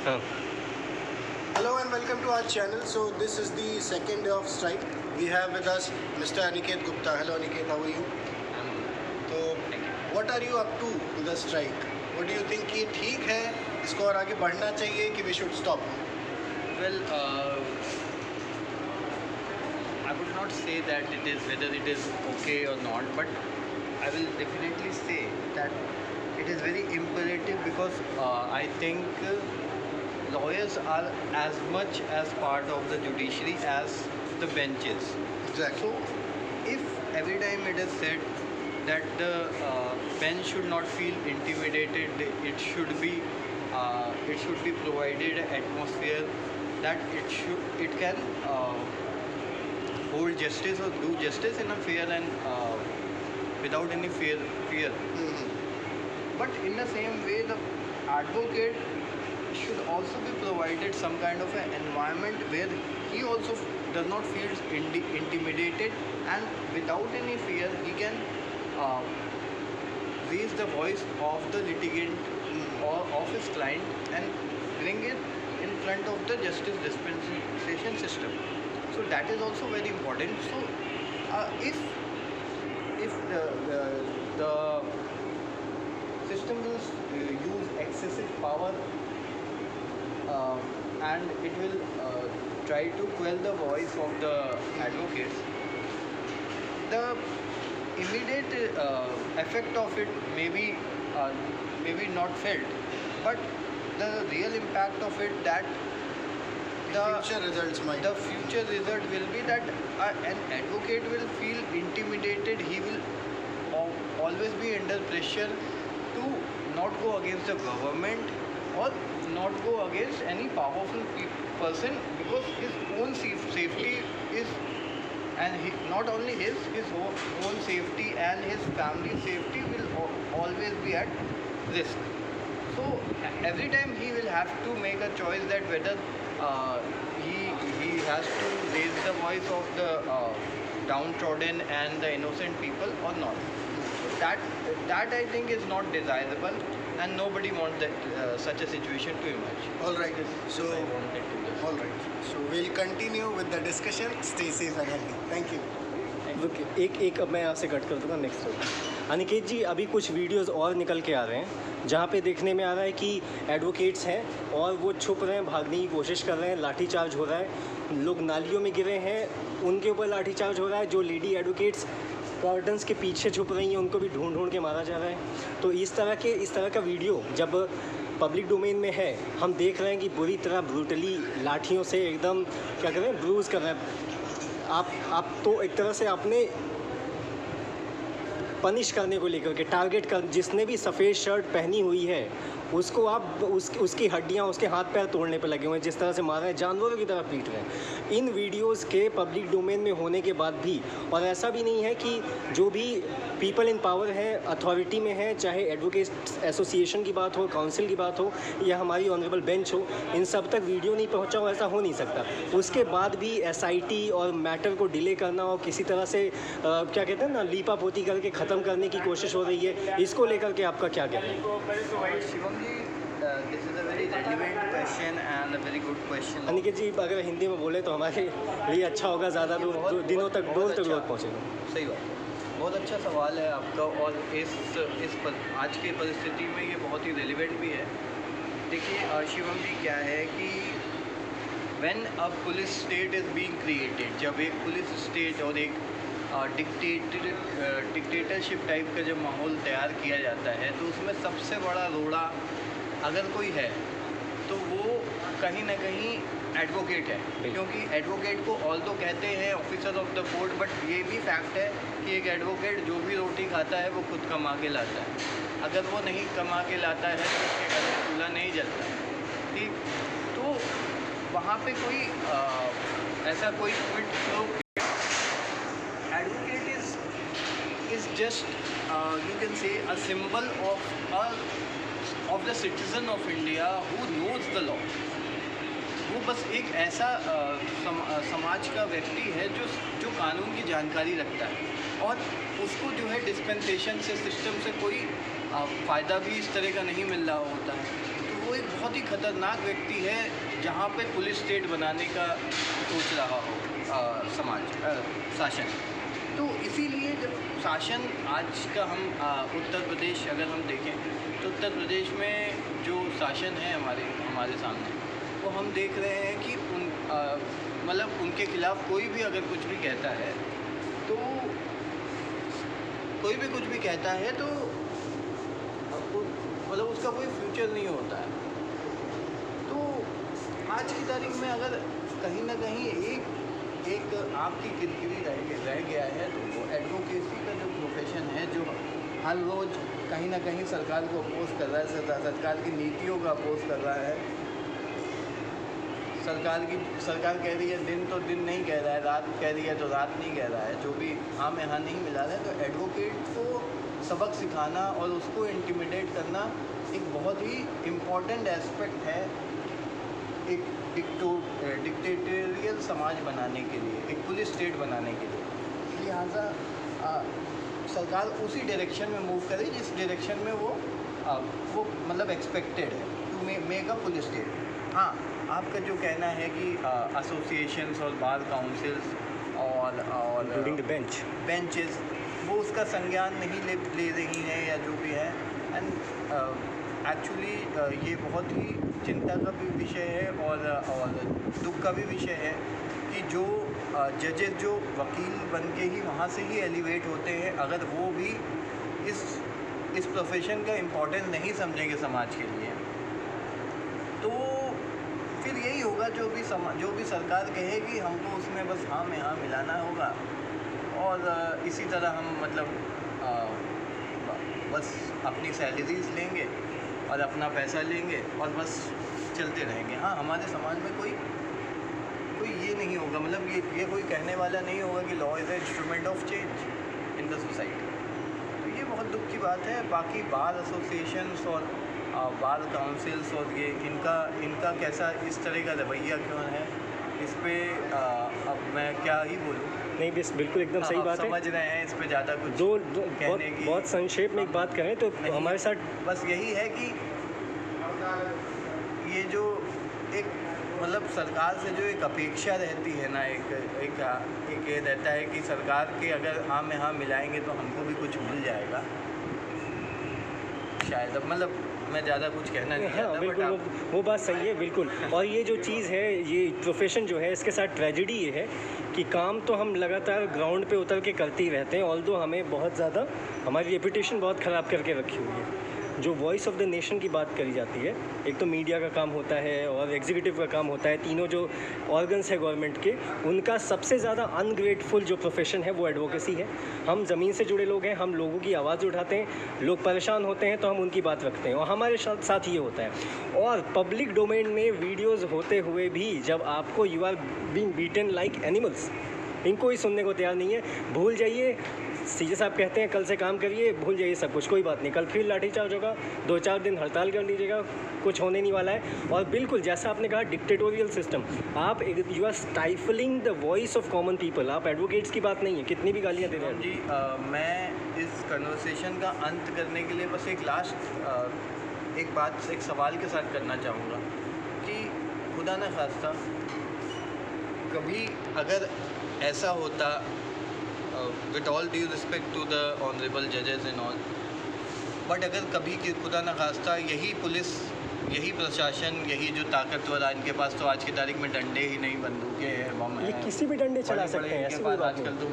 हाँ। Hello and welcome to our channel. So this is the second day of strike. We have with us Mr. Aniket Gupta. Hello Aniket, how are you? तो what are you up to with the strike? What do you think ये ठीक है, इसको और आगे बढ़ना चाहिए कि we should stop? Well, I would not say that whether it is okay or not, but I will definitely say that it is very imperative because I think lawyers are as much as part of the judiciary as the benches. Exactly. So if every time it is said that the bench should not feel intimidated, it should be provided an atmosphere that it can hold justice or do justice in a fair and without any fear. But in the same way, the advocate should also be provided some kind of an environment where he also does not feel intimidated, and without any fear he can raise the voice of the litigant or of his client and bring it in front of the justice dispensation system. So that is also very important. So if the system will use excessive power and it will try to quell the voice of the advocates, the immediate effect of it may be not felt, but the real impact of it, that the future result will be that an advocate will feel intimidated. He will always be under pressure to not go against the government or not go against any powerful person, because his own safety is, and not only his own safety and his family safety will always be at risk. So every time he will have to make a choice that whether he has to raise the voice of the downtrodden and the innocent people or not. That I think is not desirable, and nobody wants that such a situation to emerge. All right. So we'll continue with the discussion. Stay safe and healthy. Thank you. एक अब मैं यहाँ से cut कर दूँगा next. Aniket जी, अभी कुछ videos और निकल के आ रहे हैं जहाँ पे देखने में आ रहा है कि एडवोकेट्स हैं और वो छुप रहे हैं, भागने की कोशिश कर रहे हैं, लाठीचार्ज हो रहा है, लोग नालियों में गिरे हैं, उनके ऊपर लाठीचार्ज हो रहा है, जो लेडी एडवोकेट्स कर्टन्स के पीछे छुप रही हैं उनको भी ढूंढ ढूंढ के मारा जा रहा है। तो इस तरह का वीडियो जब पब्लिक डोमेन में है, हम देख रहे हैं कि बुरी तरह ब्रूटली लाठियों से एकदम क्या कर रहे हैं, ब्रूज कर रहे हैं। आप तो एक तरह से आपने पनिश करने को लेकर के टारगेट कर, जिसने भी सफ़ेद शर्ट पहनी हुई है उसको आप उसकी हड्डियां, उसके हाथ पैर तोड़ने पे लगे हुए हैं, जिस तरह से मार रहे हैं, जानवरों की तरह पीट रहे हैं। इन वीडियोस के पब्लिक डोमेन में होने के बाद भी, और ऐसा भी नहीं है कि जो भी पीपल इन पावर है, अथॉरिटी में है, चाहे एडवोकेट एसोसिएशन की बात हो, काउंसिल की बात हो या हमारी ऑनरेबल बेंच हो, इन सब तक वीडियो नहीं पहुँचा हो, ऐसा हो नहीं सकता। उसके बाद भी SIT और मैटर को डिले करना और किसी तरह से क्या कहते हैं ना, लीपा पोती करके ख़त्म करने की कोशिश हो रही है, इसको लेकर के आपका क्या कहना है? This is a very relevant question and a very good question. Aniket जी, अगर हिंदी में बोले तो हमारे लिए अच्छा होगा, ज़्यादा दिनों तक लोग पहुँचेगा। सही बात, बहुत अच्छा सवाल है आपका, और आज की परिस्थिति में ये बहुत ही रेलिवेंट भी है। देखिए शिवम जी, क्या है कि when a police state is being created, जब एक पुलिस स्टेट और एक डिक्टेटरशिप टाइप का जब माहौल तैयार किया जाता है, तो उसमें सबसे बड़ा रोड़ा अगर कोई है तो वो कहीं ना कहीं एडवोकेट है, क्योंकि एडवोकेट को ऑल तो कहते हैं officer of the court, but ये भी फैक्ट है कि एक एडवोकेट जो भी रोटी खाता है वो खुद कमा के लाता है। अगर वो नहीं कमा के लाता है तो उसके घर में चूल्हा नहीं जलता, ठीक? तो वहाँ पे कोई ऐसा कोई quit pro, advocate is just you can say a symbol of the citizen of India who knows the law. वो बस एक ऐसा समाज का व्यक्ति है जो कानून की जानकारी रखता है, और उसको जो है डिस्पेंसेशन से, सिस्टम से कोई फ़ायदा भी इस तरह का नहीं मिल रहा होता है, तो वो एक बहुत ही खतरनाक व्यक्ति है जहाँ पे पुलिस स्टेट बनाने का सोच रहा हो शासन। तो इसीलिए जब शासन आज का हम उत्तर प्रदेश अगर हम देखें तो उत्तर प्रदेश में जो शासन है हमारे सामने, वो हम देख रहे हैं कि मतलब उनके खिलाफ़ कोई भी अगर कुछ भी कहता है तो मतलब उसका कोई फ्यूचर नहीं होता है। तो आज की तारीख में अगर कहीं ना कहीं एक आपकी किरकिरी रह गया है तो वो एडवोकेसी का जो प्रोफेशन है, जो हर रोज़ कहीं ना कहीं सरकार को अपोज कर रहा है, सरकार की नीतियों का अपोज कर रहा है। सरकार कह रही है दिन तो दिन नहीं कह रहा है, रात कह रही है तो रात नहीं कह रहा है, जो भी हाँ में हाँ नहीं मिला रहा है। तो एडवोकेट को सबक सिखाना और उसको इंटिमिडेट करना एक बहुत ही इम्पॉर्टेंट एस्पेक्ट है एक डिक्टेटोरियल समाज बनाने के लिए, एक पुलिस स्टेट बनाने के लिए। लिहाजा सरकार उसी डायरेक्शन में मूव करे जिस डायरेक्शन में वो मतलब एक्सपेक्टेड है to make a police state. हाँ, आपका जो कहना है कि एसोसिएशंस और बार काउंसिल्स और बेंचेस वो उसका संज्ञान नहीं ले रही हैं या जो भी है, एंड एक्चुअली ये बहुत ही चिंता का भी विषय है और दुख का भी विषय है कि जो जजेस जो वकील बन के ही वहाँ से ही एलिवेट होते हैं, अगर वो भी इस प्रोफेशन का इम्पोर्टेंस नहीं समझेंगे समाज के लिए, तो फिर यही होगा जो भी सरकार कहेगी हमको उसमें बस हाँ में हाँ मिलाना होगा और इसी तरह हम मतलब बस अपनी सैलरीज लेंगे और अपना पैसा लेंगे और बस चलते रहेंगे। हाँ, हमारे समाज में कोई ये नहीं होगा, मतलब ये कोई कहने वाला नहीं होगा कि law is a instrument of change in the society. तो ये बहुत दुख की बात है। बाकी बार एसोसिएशंस और बार काउंसिल्स और ये इनका कैसा इस तरह का रवैया क्यों है, इस पर अब मैं क्या ही बोलूँ। नहीं, बस बिल्कुल एकदम सही बात है, समझ रहे हैं, इस पे ज़्यादा कुछ कहने की बहुत संक्षेप में एक बात करें तो हमारे साथ बस यही है कि ये जो एक मतलब सरकार से जो एक अपेक्षा रहती है ना, एक ये रहता है कि सरकार के अगर हाँ में हाँ मिलाएंगे तो हमको भी कुछ मिल जाएगा शायद। अब मतलब मैं ज़्यादा कुछ कहना नहीं चाहता। हाँ, बिल्कुल वो बात सही है, बिल्कुल। और ये जो चीज़ है, ये प्रोफेशन जो है, इसके साथ ट्रेजेडी ये है कि काम तो हम लगातार ग्राउंड पे उतर के करते ही रहते हैं, ऑल्दो हमें बहुत ज़्यादा हमारी रेपुटेशन बहुत ख़राब करके रखी हुई है। जो वॉइस ऑफ द नेशन की बात करी जाती है, एक तो मीडिया का काम होता है और एग्जीक्यूटिव का काम होता है, तीनों जो ऑर्गन्स है गवर्नमेंट के, उनका सबसे ज़्यादा अनग्रेटफुल जो प्रोफेशन है वो एडवोकेसी है। हम ज़मीन से जुड़े लोग हैं, हम लोगों की आवाज़ उठाते हैं, लोग परेशान होते हैं तो हम उनकी बात रखते हैं और हमारे साथ ये होता है। और पब्लिक डोमेन में वीडियोज़ होते हुए भी जब आपको you are being beaten like animals, इनको ही सुनने को तैयार नहीं है। भूल जाइए, सीजे साहब कहते हैं कल से काम करिए, भूल जाइए सब कुछ, कोई बात नहीं, कल फिर लाठीचार्ज होगा, 2-4 दिन हड़ताल कर लीजिएगा, कुछ होने नहीं वाला है। और बिल्कुल जैसा आपने कहा डिक्टेटोरियल सिस्टम, आप you are stifling the voice of common people. आप एडवोकेट्स की बात नहीं है, कितनी भी गालियाँ दे रहे हैं जी। मैं इस कन्वर्सेशन का अंत करने के लिए बस एक लास्ट एक सवाल के साथ करना चाहूँगा कि खुदा न खास्ता कभी अगर ऐसा होता, with all due respect to the honourable जजेस एंड ऑल, बट अगर कभी कि खुदा न खास्ता यही पुलिस, यही प्रशासन, यही जो ताकतवर, इनके पास तो आज की तारीख में डंडे ही नहीं, बंदूकें हैं, बम है, किसी भी डंडे चला सकते हैं, ऐसी कोई बात नहीं। आजकल तो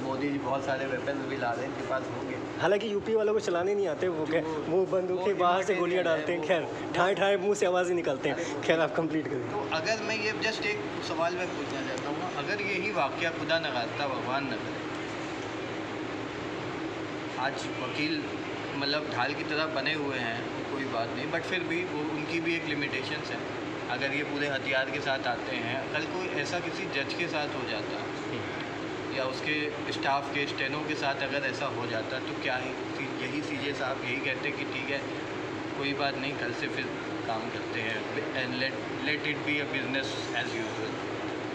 मोदी जी बहुत सारे वेपन भी ला रहे हैं, इनके पास होंगे। हालांकि यूपी वालों को चलाने नहीं आते, वो बंदूकें बाहर से गोलियां डालते हैं, खैर ठाए ठाए मुंह से आवाज़ ही निकलते हैं। खैर आप कंप्लीट करें। तो अगर मैं ये जस्ट एक सवाल मैं पूछना चाहता हूँ, अगर यही वाक़या खुदा न खास्ता भगवान न करे, आज वकील मतलब ढाल की तरह बने हुए हैं, कोई बात नहीं, बट फिर भी वो उनकी भी एक लिमिटेशंस है। अगर ये पूरे हथियार के साथ आते हैं, कल कोई ऐसा किसी जज के साथ हो जाता या उसके स्टाफ के स्टेनों के साथ अगर ऐसा हो जाता, तो क्या है, यही सीजे साहब यही कहते कि ठीक है कोई बात नहीं, कल से फिर काम करते हैं and let it be a business as usual.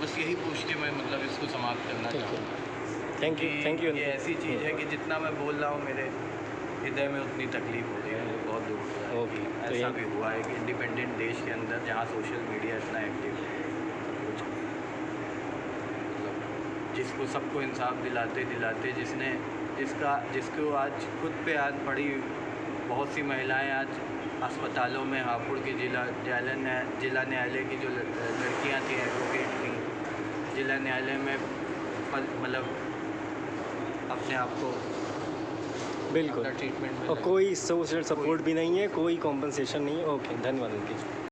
बस यही पूछ के मैं मतलब इसको समाप्त करना चाहूँगा। Thank you. ये ऐसी चीज़ है कि जितना मैं बोल रहा हूँ मेरे हृदय में उतनी तकलीफ हो रही है, मुझे बहुत दुख हो रहा है। ओके, तो ऐसा ये भी हुआ एक इंडिपेंडेंट देश के अंदर जहाँ सोशल मीडिया इतना एक्टिव है, कुछ मतलब जिसको सबको इंसाफ दिलाते दिलाते जिसको आज खुद पे आज पड़ी बहुत सी महिलाएं आज अस्पतालों में हापुड़ की जिला न्यायालय की जो लड़कियां थी, एडवोकेट थी, जिला न्यायालय में मतलब अपने आप को बिल्कुल, ट्रीटमेंट में और कोई सोशल सपोर्ट भी नहीं है, कोई कॉम्पनसेशन नहीं है। ओके, धन्यवाद उनकी।